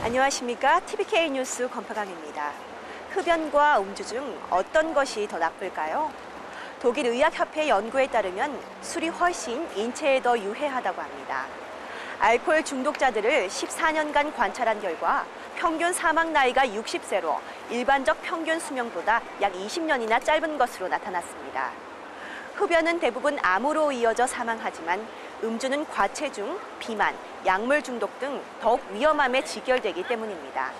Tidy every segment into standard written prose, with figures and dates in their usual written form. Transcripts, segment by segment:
안녕하십니까? TVK 뉴스 권파강입니다. 흡연과 음주 중 어떤 것이 더 나쁠까요? 독일 의학협회 연구에 따르면 술이 훨씬 인체에 더 유해하다고 합니다. 알코올 중독자들을 14년간 관찰한 결과 평균 사망 나이가 60세로 일반적 평균 수명보다 약 20년이나 짧은 것으로 나타났습니다. 흡연은 대부분 암으로 이어져 사망하지만 음주는 과체중, 비만, 약물 중독 등 더욱 위험함에 직결되기 때문입니다.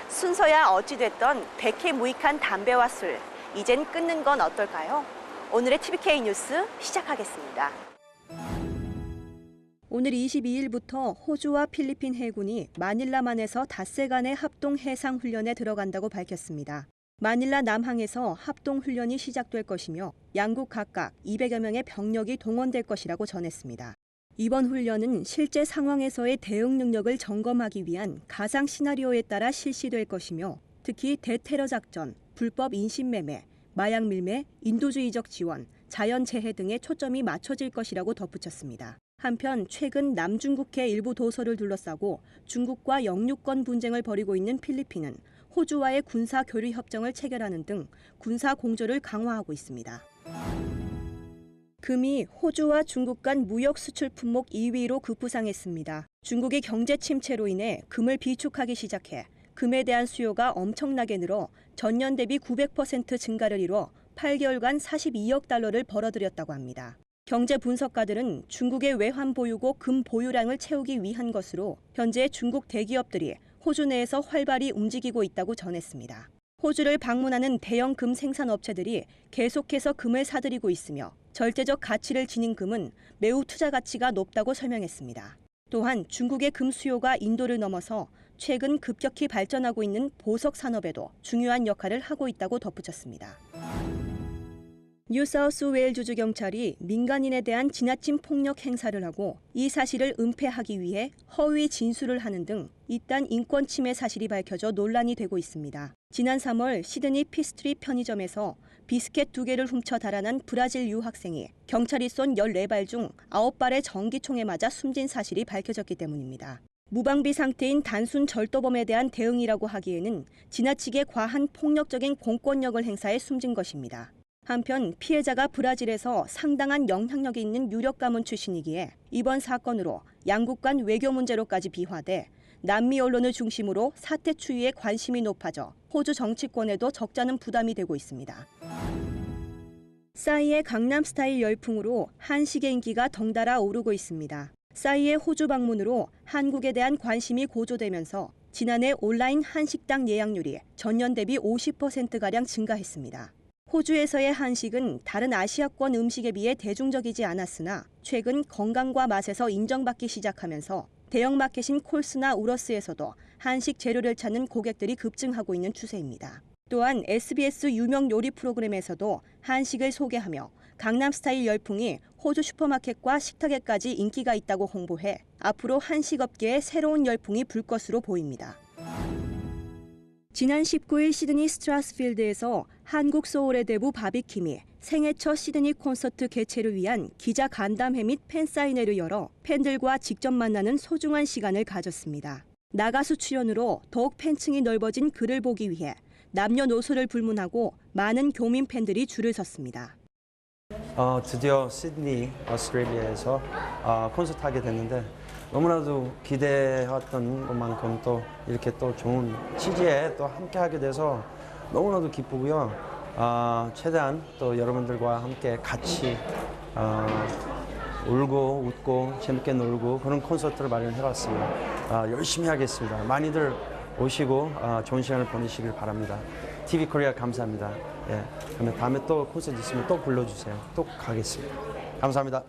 순서야 어찌됐던 백해무익한 담배와 술, 이젠 끊는 건 어떨까요? 오늘의 TVK 뉴스 시작하겠습니다. 오늘 22일부터 호주와 필리핀 해군이 마닐라만에서 닷새간의 합동 해상 훈련에 들어간다고 밝혔습니다. 마닐라 남항에서 합동 훈련이 시작될 것이며 양국 각각 200여 명의 병력이 동원될 것이라고 전했습니다. 이번 훈련은 실제 상황에서의 대응 능력을 점검하기 위한 가상 시나리오에 따라 실시될 것이며 특히 대테러 작전, 불법 인신매매, 마약 밀매, 인도주의적 지원, 자연재해 등에 초점이 맞춰질 것이라고 덧붙였습니다. 한편 최근 남중국해 일부 도서를 둘러싸고 중국과 영유권 분쟁을 벌이고 있는 필리핀은 호주와의 군사 교류 협정을 체결하는 등 군사 공조를 강화하고 있습니다. 금이 호주와 중국 간 무역 수출 품목 2위로 급부상했습니다. 중국의 경제 침체로 인해 금을 비축하기 시작해 금에 대한 수요가 엄청나게 늘어 전년 대비 900% 증가를 이뤄 8개월간 42억 달러를 벌어들였다고 합니다. 경제 분석가들은 중국의 외환 보유고 금 보유량을 채우기 위한 것으로 현재 중국 대기업들이 호주 내에서 활발히 움직이고 있다고 전했습니다. 호주를 방문하는 대형 금 생산업체들이 계속해서 금을 사들이고 있으며 절대적 가치를 지닌 금은 매우 투자 가치가 높다고 설명했습니다. 또한 중국의 금 수요가 인도를 넘어서 최근 급격히 발전하고 있는 보석 산업에도 중요한 역할을 하고 있다고 덧붙였습니다. 뉴사우스웨일주주 경찰이 민간인에 대한 지나친 폭력 행사를 하고 이 사실을 은폐하기 위해 허위 진술을 하는 등 이딴 인권 침해 사실이 밝혀져 논란이 되고 있습니다. 지난 3월 시드니 피스트리 편의점에서 비스켓 2개를 훔쳐 달아난 브라질 유학생이 경찰이 쏜 14발 중 9발의 전기총에 맞아 숨진 사실이 밝혀졌기 때문입니다. 무방비 상태인 단순 절도범에 대한 대응이라고 하기에는 지나치게 과한 폭력적인 공권력을 행사해 숨진 것입니다. 한편 피해자가 브라질에서 상당한 영향력이 있는 유력 가문 출신이기에 이번 사건으로 양국 간 외교 문제로까지 비화돼 남미 언론을 중심으로 사태 추이에 관심이 높아져 호주 정치권에도 적잖은 부담이 되고 있습니다. 싸이의 강남 스타일 열풍으로 한식의 인기가 덩달아 오르고 있습니다. 싸이의 호주 방문으로 한국에 대한 관심이 고조되면서 지난해 온라인 한식당 예약률이 전년 대비 50%가량 증가했습니다. 호주에서의 한식은 다른 아시아권 음식에 비해 대중적이지 않았으나 최근 건강과 맛에서 인정받기 시작하면서 대형마켓인 콜스나 우러스에서도 한식 재료를 찾는 고객들이 급증하고 있는 추세입니다. 또한 SBS 유명 요리 프로그램에서도 한식을 소개하며 강남스타일 열풍이 호주 슈퍼마켓과 식탁에까지 인기가 있다고 홍보해 앞으로 한식업계에 새로운 열풍이 불 것으로 보입니다. 지난 19일 시드니 스트라스필드에서 한국 소울의 대부 바비킴이 생애 첫 시드니 콘서트 개최를 위한 기자 간담회 및 팬사인회를 열어 팬들과 직접 만나는 소중한 시간을 가졌습니다. 나가수 출연으로 더욱 팬층이 넓어진 그를 보기 위해 남녀노소를 불문하고 많은 교민 팬들이 줄을 섰습니다. 드디어 시드니, 오스트레일리아에서 콘서트 하게 됐는데 너무나도 기대했던 것만큼 또 이렇게 또 좋은 취지에 또 함께 하게 돼서 너무나도 기쁘고요. 최대한 또 여러분들과 함께 같이 울고 웃고 재밌게 놀고 그런 콘서트를 마련해봤습니다. 열심히 하겠습니다. 많이들 오시고 좋은 시간을 보내시길 바랍니다. TV 코리아 감사합니다. 예, 그러면 다음에 또 콘서트 있으면 또 불러주세요. 또 가겠습니다. 감사합니다.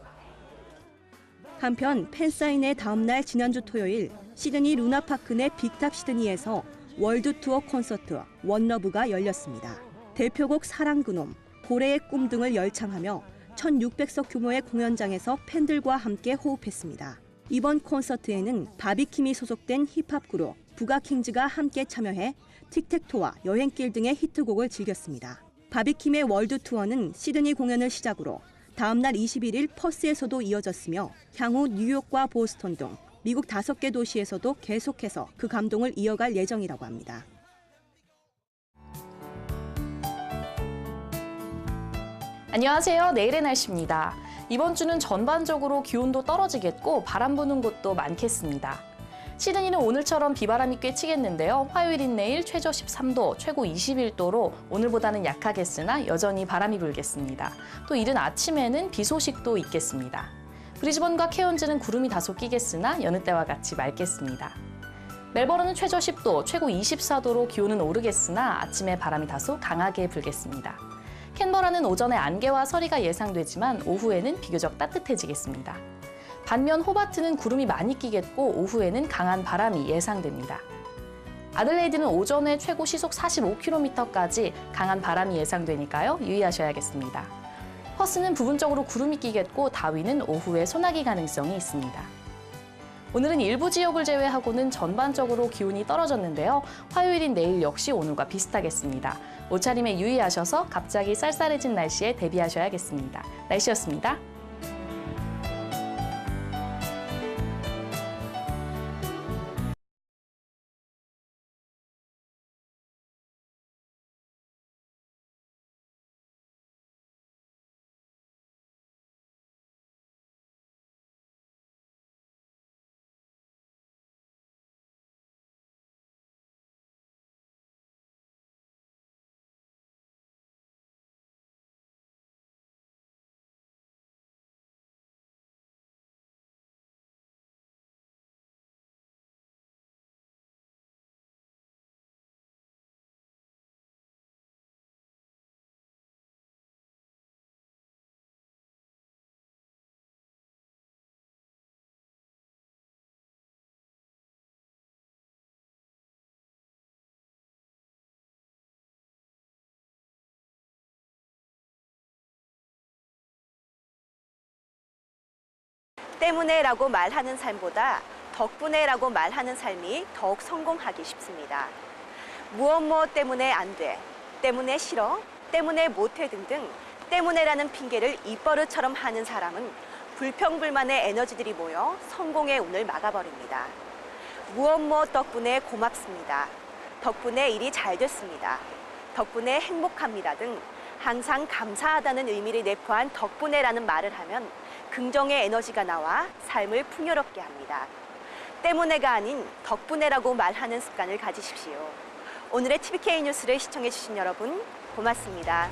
한편 팬사인회 다음날 지난주 토요일 시드니 루나파크 내 빅탑 시드니에서 월드 투어 콘서트 원러브가 열렸습니다. 대표곡 사랑 그놈, 고래의 꿈 등을 열창하며 1,600석 규모의 공연장에서 팬들과 함께 호흡했습니다. 이번 콘서트에는 바비킴이 소속된 힙합 그룹 부가킹즈가 함께 참여해 틱택토와 여행길 등의 히트곡을 즐겼습니다. 바비킴의 월드 투어는 시드니 공연을 시작으로 다음 날 21일 퍼스에서도 이어졌으며 향후 뉴욕과 보스턴 등 미국 5개 도시에서도 계속해서 그 감동을 이어갈 예정이라고 합니다. 안녕하세요. 내일의 날씨입니다. 이번 주는 전반적으로 기온도 떨어지겠고 바람 부는 곳도 많겠습니다. 시드니는 오늘처럼 비바람이 꽤 치겠는데요. 화요일인 내일 최저 13도, 최고 21도로 오늘보다는 약하겠으나 여전히 바람이 불겠습니다. 또 이른 아침에는 비 소식도 있겠습니다. 브리즈번과 케언즈는 구름이 다소 끼겠으나 여느 때와 같이 맑겠습니다. 멜버른은 최저 10도, 최고 24도로 기온은 오르겠으나 아침에 바람이 다소 강하게 불겠습니다. 캔버라는 오전에 안개와 서리가 예상되지만 오후에는 비교적 따뜻해지겠습니다. 반면 호바트는 구름이 많이 끼겠고 오후에는 강한 바람이 예상됩니다. 아들레이드는 오전에 최고 시속 45km까지 강한 바람이 예상되니까요. 유의하셔야겠습니다. 퍼스는 부분적으로 구름이 끼겠고 다윈은 오후에 소나기 가능성이 있습니다. 오늘은 일부 지역을 제외하고는 전반적으로 기온이 떨어졌는데요. 화요일인 내일 역시 오늘과 비슷하겠습니다. 옷차림에 유의하셔서 갑자기 쌀쌀해진 날씨에 대비하셔야겠습니다. 날씨였습니다. 때문에라고 말하는 삶보다 덕분에라고 말하는 삶이 더욱 성공하기 쉽습니다. 무엇 때문에 안 돼, 때문에 싫어, 때문에 못해 등등 때문에라는 핑계를 입버릇처럼 하는 사람은 불평불만의 에너지들이 모여 성공의 운을 막아버립니다. 무엇 덕분에 고맙습니다. 덕분에 일이 잘 됐습니다. 덕분에 행복합니다 등 항상 감사하다는 의미를 내포한 덕분에라는 말을 하면 긍정의 에너지가 나와 삶을 풍요롭게 합니다. 때문에가 아닌 덕분에라고 말하는 습관을 가지십시오. 오늘의 TVK 뉴스를 시청해주신 여러분 고맙습니다.